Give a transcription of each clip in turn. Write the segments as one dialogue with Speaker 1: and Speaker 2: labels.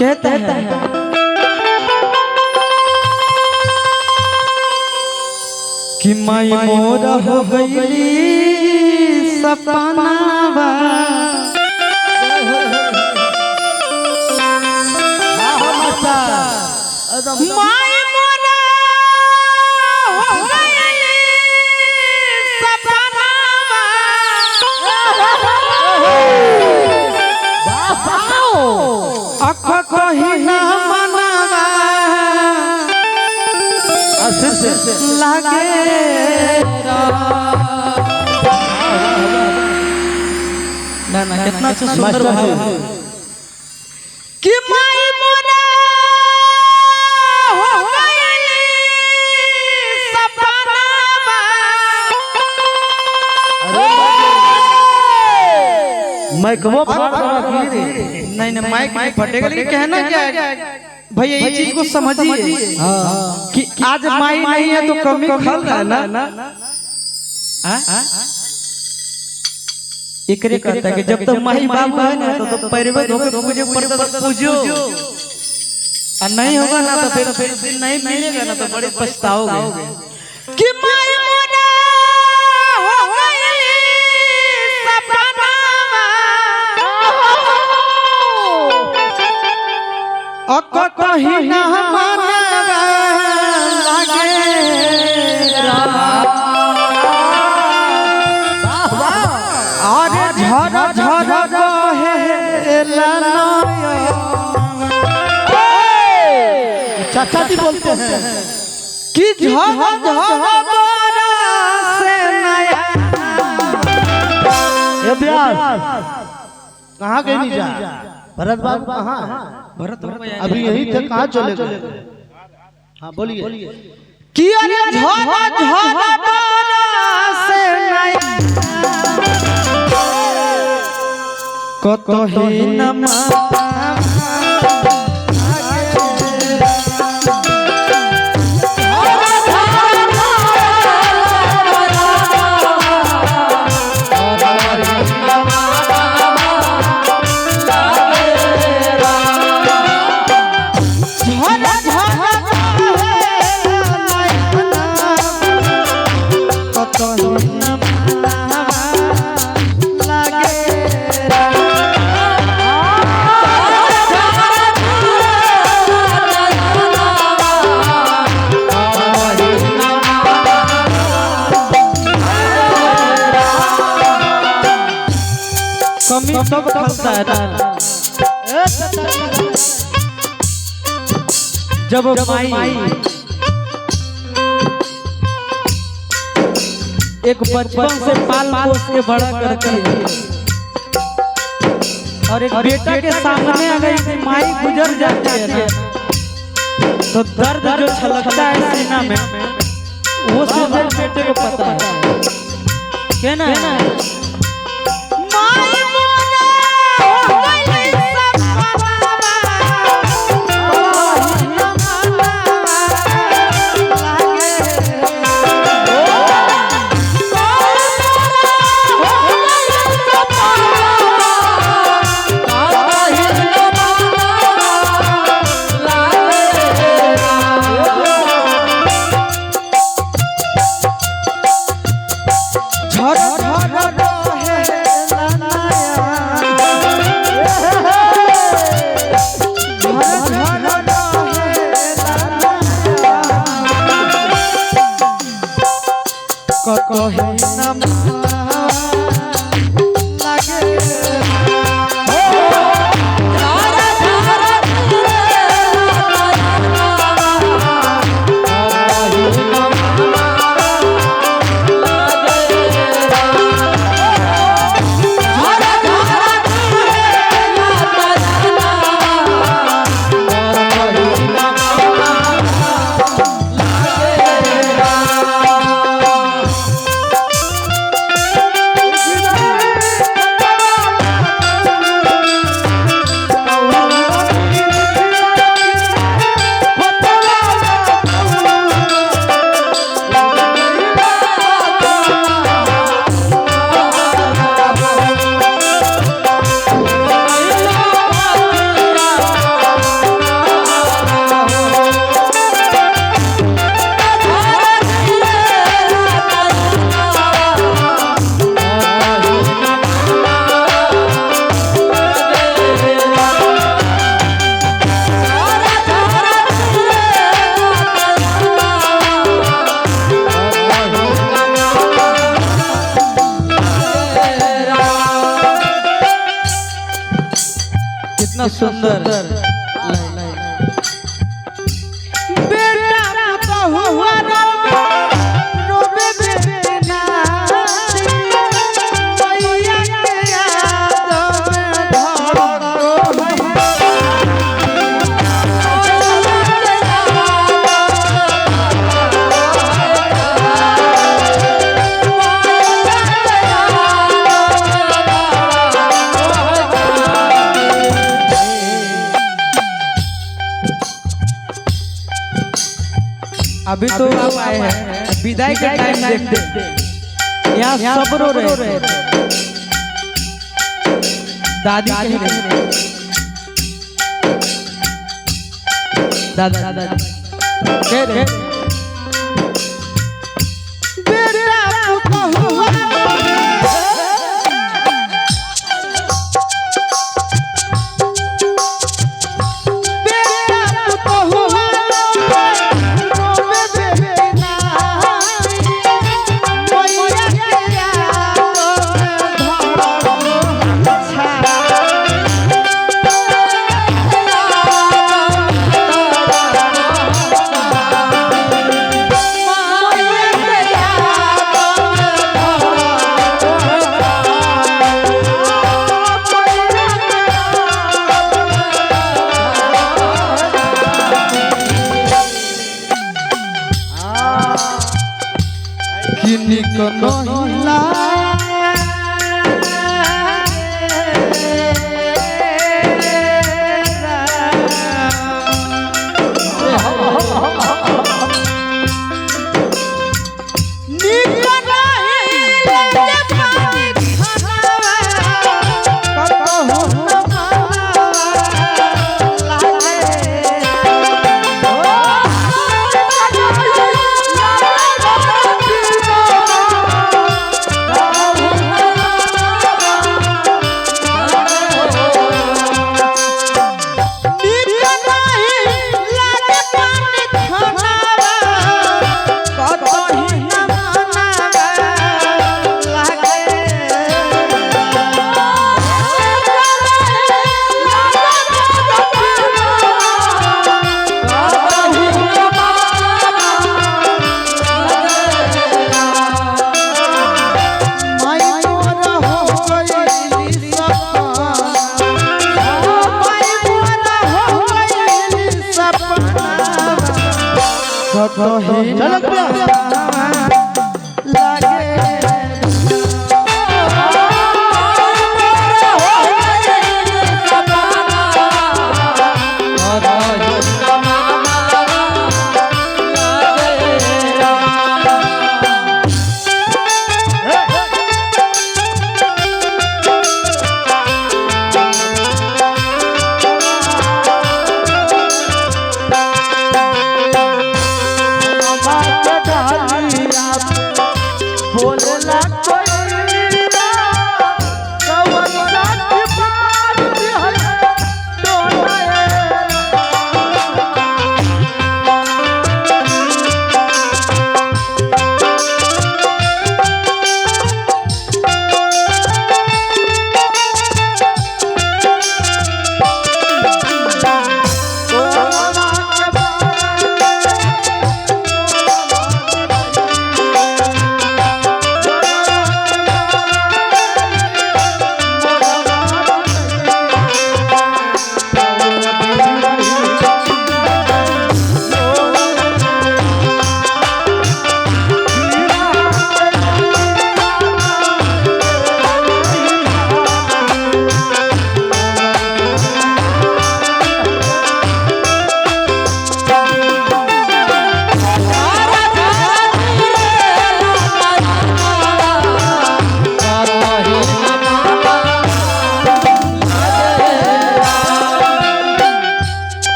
Speaker 1: कहता है कि माई मोर हो गई सपनावा माई मोर हो गई सपनावा अख कहीं ना मनावा लागे ना ना कितना सुंदर भाव कि माई मोरा हो गई सपनावा
Speaker 2: माइक वो
Speaker 1: नहीं नहीं माइक नहीं फटेगा लेकिन कहना क्या है भैया ये चीज को समझिए कि आज माई नहीं है तो कमी खल रहा है ना एकरे कहता है कि जब तक माई बाबू है ना तो पैरवे धोके पूजे पड़ता तो पूजो और नहीं होगा ना तो फिर दिन नहीं मिलेगा ना तो बड़े पछताओगे कि माई मोरा हो गई सपनावा कहीं ना मनावा लागे अरे झर झर बहेला
Speaker 2: चाचा जी बोलते हैं
Speaker 1: कि झर झर बरसे नया
Speaker 2: ये प्यार कहाँ गए नहीं जा भरत बाबू कहाँ है
Speaker 1: भरत
Speaker 2: अभी यही थे कहाँ चले गए हाँ बोलिए
Speaker 1: कि अरे झर झर बरसे नया कतही न माता कमी सब खलता है जब माई एक बचपन से पाल पोस के बड़ा करती है और एक बेटा के सामने अगर माई गुजर जाती है ना तो दर्द जो छलकता है सीना में वो सिर्फ बेटे को पता है क्या ना झर झर की सुंदर बेटा बहुआ रोबे बेना मैया के याद में अभी तो आप आए हैं विदाई के टाइम देखते यहाँ सब रो रहे दादी कह रही दादा कह रहे झलक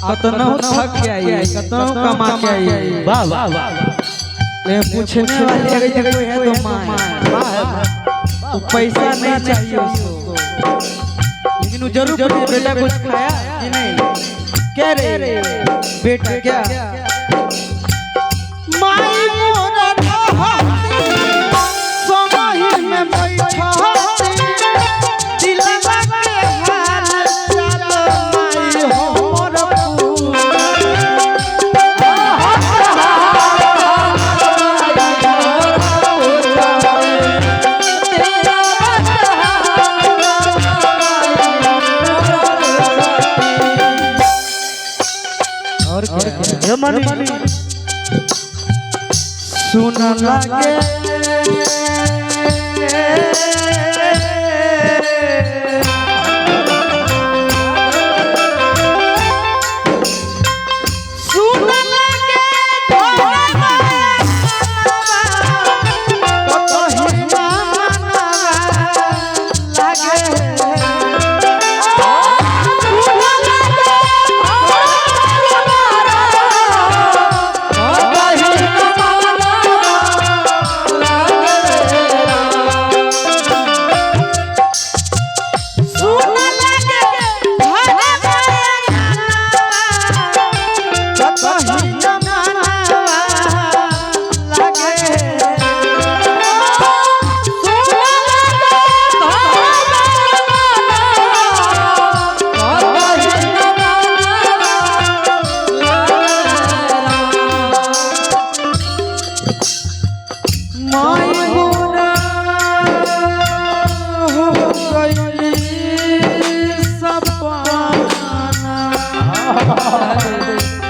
Speaker 1: कतना थक के आई कतना कमा के आई
Speaker 2: वाह वाह वाह
Speaker 1: ले पूछने वाली अगर कोई है तो मां तो पैसा नहीं चाहिए उसको लेकिन वो जरूर पूछे बेटा कुछ खाया कि नहीं क्या रे बेटा क्या
Speaker 2: माई मोरा समाही में बैठा दिलवा के हाल चाल माई हमर
Speaker 1: और क्या
Speaker 2: मनी
Speaker 1: सुन लगे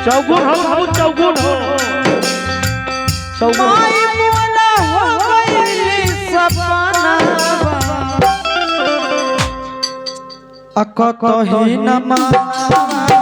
Speaker 2: चौगुन हो चौगुन हो
Speaker 1: माई मोरा हो गई सपना अकतही न माना